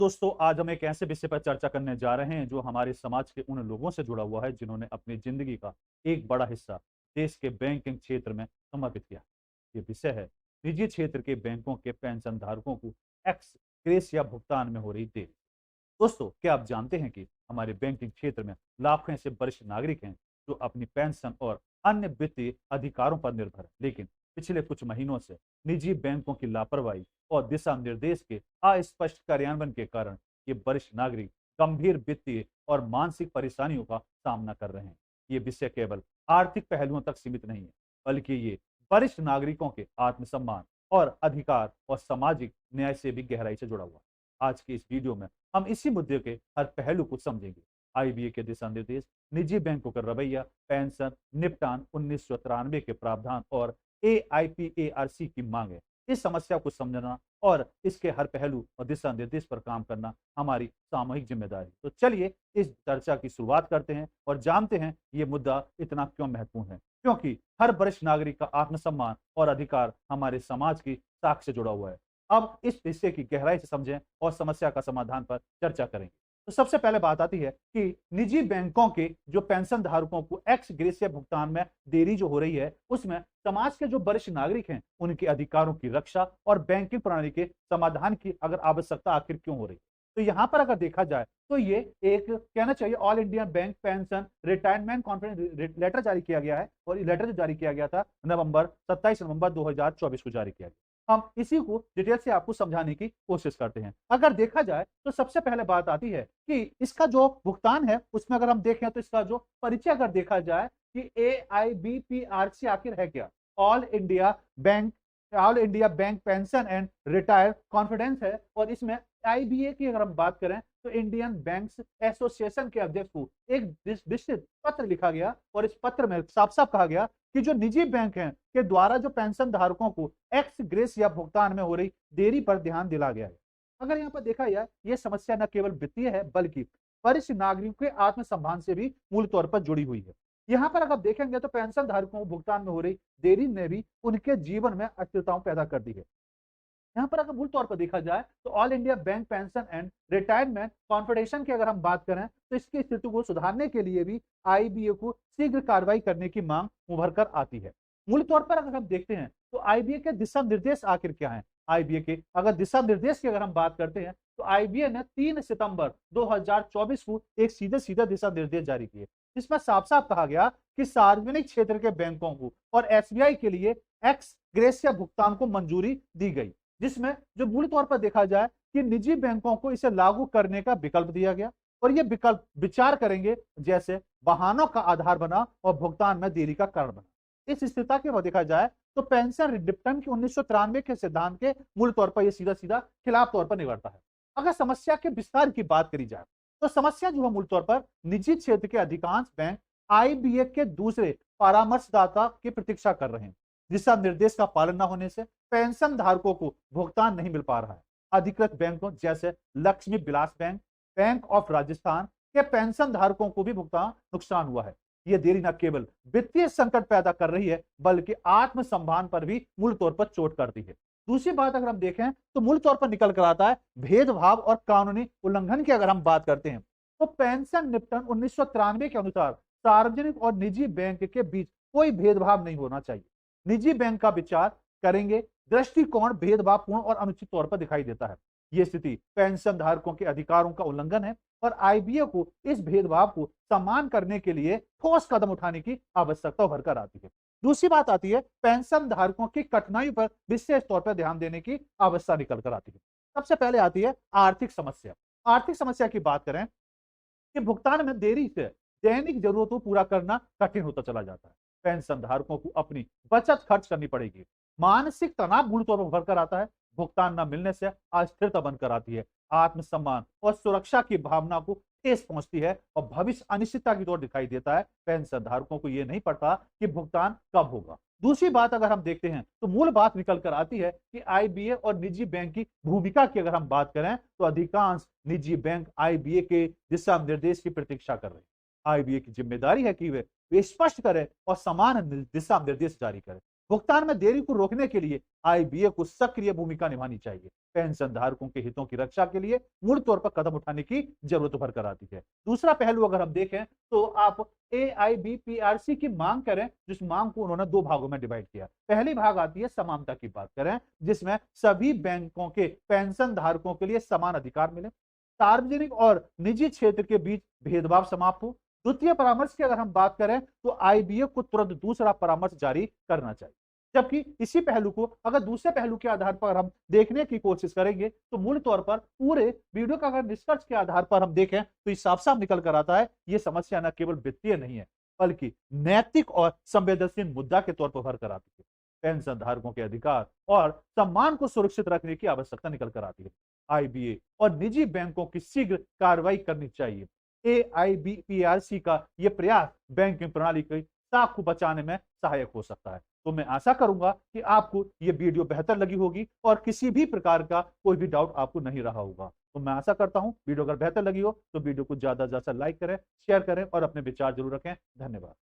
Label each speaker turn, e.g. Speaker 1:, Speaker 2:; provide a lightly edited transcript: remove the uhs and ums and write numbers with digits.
Speaker 1: दोस्तों, आज हम एक ऐसे विषय पर चर्चा करने जा रहे हैं जो हमारे समाज के उन लोगों से जुड़ा हुआ है जिन्होंने अपनी जिंदगी का एक बड़ा हिस्सा देश के बैंकिंग क्षेत्र में समर्पित किया। ये विषय है निजी क्षेत्र के बैंकों के पेंशन धारकों को एक्स ग्रेस या भुगतान में हो रही देरी। दोस्तों, क्या आप जानते हैं कि हमारे बैंकिंग क्षेत्र में लाखों ऐसे वरिष्ठ नागरिक हैं जो अपनी पेंशन और अन्य वित्तीय अधिकारों पर निर्भर है, लेकिन पिछले कुछ महीनों से निजी बैंकों की लापरवाही और दिशा निर्देश के अस्पष्ट कार्यान्वयन के कारण ये वरिष्ठ नागरिक गंभीर वित्तीय और मानसिक परेशानियों का सामना कर रहे हैं। ये विषय केवल आर्थिक पहलुओं तक सीमित नहीं है, बल्कि ये वरिष्ठ नागरिकों के आत्मसम्मान और अधिकार और सामाजिक न्याय से भी गहराई से जुड़ा हुआ है। आज की इस वीडियो में हम इसी मुद्दे के हर पहलू को समझेंगे। आईबीए के दिशा निर्देश, निजी बैंकों का रवैया, पेंशन निपटान 1993 के प्रावधान और एआईपीएआरसी की मांग है। इस समस्या को समझना और इसके हर पहलू और दिशा निर्देश पर काम करना हमारी सामूहिक जिम्मेदारी। तो चलिए इस चर्चा की शुरुआत करते हैं और जानते हैं ये मुद्दा इतना क्यों महत्वपूर्ण है। क्योंकि हर वरिष्ठ नागरिक का आत्मसम्मान और अधिकार हमारे समाज की साख से जुड़ा हुआ है। अब इस विषय की गहराई से समझें और समस्या का समाधान पर चर्चा करेंगे। तो सबसे पहले बात आती है कि निजी बैंकों के जो पेंशन धारकों को एक्स ग्रेशिया भुगतान में देरी जो हो रही है, उसमें समाज के जो वरिष्ठ नागरिक हैं उनके अधिकारों की रक्षा और बैंकिंग प्रणाली के समाधान की अगर आवश्यकता आखिर क्यों हो रही है। तो यहाँ पर अगर देखा जाए तो ये एक कहना चाहिए all India bank pension retirement conference letter जारी किया गया है और ये लेटर जो जारी किया गया था 27 नवंबर 2024 को जारी किया गया। हम इसी को डिटेल से आपको समझाने की कोशिश करते हैं। अगर देखा जाए तो सबसे पहले बात आती है कि इसका जो भुगतान है उसमें अगर हम देखें तो इसका जो परिचय अगर देखा जाए कि एआईबीपीआरसी आखिर है क्या। All India bank all India bank pension and retire confidence है और इसमें आईबीए की अगर हम बात करें तो इंडियन बैंक्स एसोसिएशन के अध्यक्ष को एक विस्तृत पत्र लिखा गया और इस पत्र में साफ साफ कहा गया कि जो निजी बैंक हैं के द्वारा जो पेंशन धारकों को एक्स ग्रेस या भुगतान में हो रही देरी पर ध्यान दिला गया है। अगर यहाँ पर देखा जाए ये समस्या न केवल वित्तीय है बल्कि वरिष्ठ नागरिकों के आत्मसम्मान से भी मूल तौर पर जुड़ी हुई है। यहाँ पर अगर देखेंगे तो पेंशन धारकों को भुगतान में हो रही देरी ने भी उनके जीवन में अस्थिरताओं पैदा कर दी है। यहाँ पर अगर मूल तौर पर देखा जाए तो all India bank pension and retirement confederation की अगर हम बात करें तो इसकी स्थिति को सुधारने के लिए भी आईबीए को शीघ्र कार्रवाई करने की मांग उभर कर आती है। मूल तौर पर अगर हम देखते हैं तो आईबीए के दिशा निर्देश आखिर क्या है। आईबीए के अगर दिशा निर्देश की अगर हम बात करते हैं तो आईबीए ने 3 सितंबर 2024 को एक सीधे सीधे दिशा निर्देश जारी किए जिसमें साफ साफ कहा गया कि सार्वजनिक क्षेत्र के बैंकों को और एसबीआई के लिए एक्स ग्रेशिया भुगतान को मंजूरी दी गई, जिसमें जो मूल तौर पर देखा जाए कि निजी बैंकों को इसे लागू करने का विकल्प दिया गया और ये विकल्प विचार करेंगे जैसे बहानों का आधार बना और भुगतान में देरी का कारण बना। इस स्थिति के बाद देखा जाए तो पेंशन रिडिप्टन के 1993 के सिद्धांत के मूल तौर पर यह सीधा सीधा खिलाफ तौर पर निकलता है। अगर समस्या के विस्तार की बात करी जाए तो समस्या जो है मूल तौर पर निजी क्षेत्र के अधिकांश बैंक आईबीए के दूसरे परामर्शदाता की प्रतीक्षा कर रहे हैं। दिशा निर्देश का पालन न होने से पेंशन धारकों को भुगतान नहीं मिल पा रहा है। अधिकृत बैंकों जैसे Lakshmi Vilas bank, bank of Rajasthan के पेंशन धारकों को भी भुगतान नुकसान हुआ है। यह देरी न केवल वित्तीय संकट पैदा कर रही है बल्कि आत्मसम्मान पर भी मूल तौर पर चोट करती है। दूसरी बात अगर हम देखें तो मूल तौर पर निकल कर आता है भेदभाव और कानूनी उल्लंघन की अगर हम बात करते हैं तो पेंशन निपटन 1993 के अनुसार सार्वजनिक और निजी बैंक के बीच कोई भेदभाव नहीं होना चाहिए। निजी बैंक का विचार करेंगे दृष्टिकोण भेदभावपूर्ण और अनुचित तौर पर दिखाई देता है। यह स्थिति पेंशन धारकों के अधिकारों का उल्लंघन है और आईबीए को इस भेदभाव को सम्मान करने के लिए ठोस कदम उठाने की आवश्यकता उभर कर आती है। दूसरी बात आती है पेंशन धारकों की कठिनाई पर विशेष तौर पर ध्यान देने की आवश्यकता निकल कर आती है। सबसे पहले आती है आर्थिक समस्या। आर्थिक समस्या की बात करें कि भुगतान में देरी से दैनिक जरूरतों को पूरा करना कठिन होता चला जाता है। पेंशन धारकों को अपनी बचत खर्च करनी पड़ेगी। मानसिक तनाव मूल तौर पर उभर कर आता है। भुगतान न मिलने से अस्थिरता बनकर आती है। आत्मसम्मान और सुरक्षा की भावना को ठेस पहुंचती है और भविष्य अनिश्चितता की ओर दिखाई देता है। पेंशन धारकों को यह नहीं पता कि भुगतान कब होगा। दूसरी बात अगर हम देखते हैं तो मूल बात निकल कर आती है कि आईबीए और निजी बैंक की भूमिका की अगर हम बात करें तो अधिकांश निजी बैंक आईबीए के दिशा निर्देश की प्रतीक्षा कर रहे हैं। आईबीए की जिम्मेदारी है कि वे स्पष्ट करें और समान दिशा निर्देश जारी करें। भुगतान में देरी को रोकने के लिए आईबीए को सक्रिय भूमिका निभानी चाहिए। पेंशन धारकों के हितों की रक्षा के लिए मूल तौर पर कदम उठाने की जरूरत भरकर आती है। दूसरा पहलू अगर हम देखें तो आप एआईबीपीआरसी की मांग करें, जिस मांग को उन्होंने दो भागों में डिवाइड किया। पहली भाग आती है समानता की बात करें, जिसमें सभी बैंकों के पेंशन धारकों के लिए समान अधिकार मिले, सार्वजनिक और निजी क्षेत्र के बीच भेदभाव समाप्त हो। द्वितीय परामर्श की अगर हम बात करें तो आईबीए को तुरंत दूसरा परामर्श जारी करना चाहिए। जबकि इसी पहलू को अगर दूसरे पहलू के आधार पर हम देखने की कोशिश करेंगे तो मूल तौर पर पूरे वीडियो का अगर निष्कर्ष के आधार पर हम देखें तो ये साफ साफ निकल कर आता है, ये समस्या न केवल वित्तीय नहीं है बल्कि नैतिक और संवेदनशील मुद्दा के तौर पर उभर कर आती है। पेंशन धारकों के अधिकार और सम्मान को सुरक्षित रखने की आवश्यकता निकल कर आती है। आईबीए और निजी बैंकों की शीघ्र कार्रवाई करनी चाहिए। एआईबीपीआरसी का यह प्रयास बैंकिंग प्रणाली की साख को बचाने में सहायक हो सकता है। तो मैं आशा करूंगा कि आपको यह वीडियो बेहतर लगी होगी और किसी भी प्रकार का कोई भी डाउट आपको नहीं रहा होगा। तो मैं आशा करता हूं वीडियो अगर बेहतर लगी हो तो वीडियो को ज्यादा से ज्यादा लाइक करें, शेयर करें और अपने विचार जरूर रखें। धन्यवाद।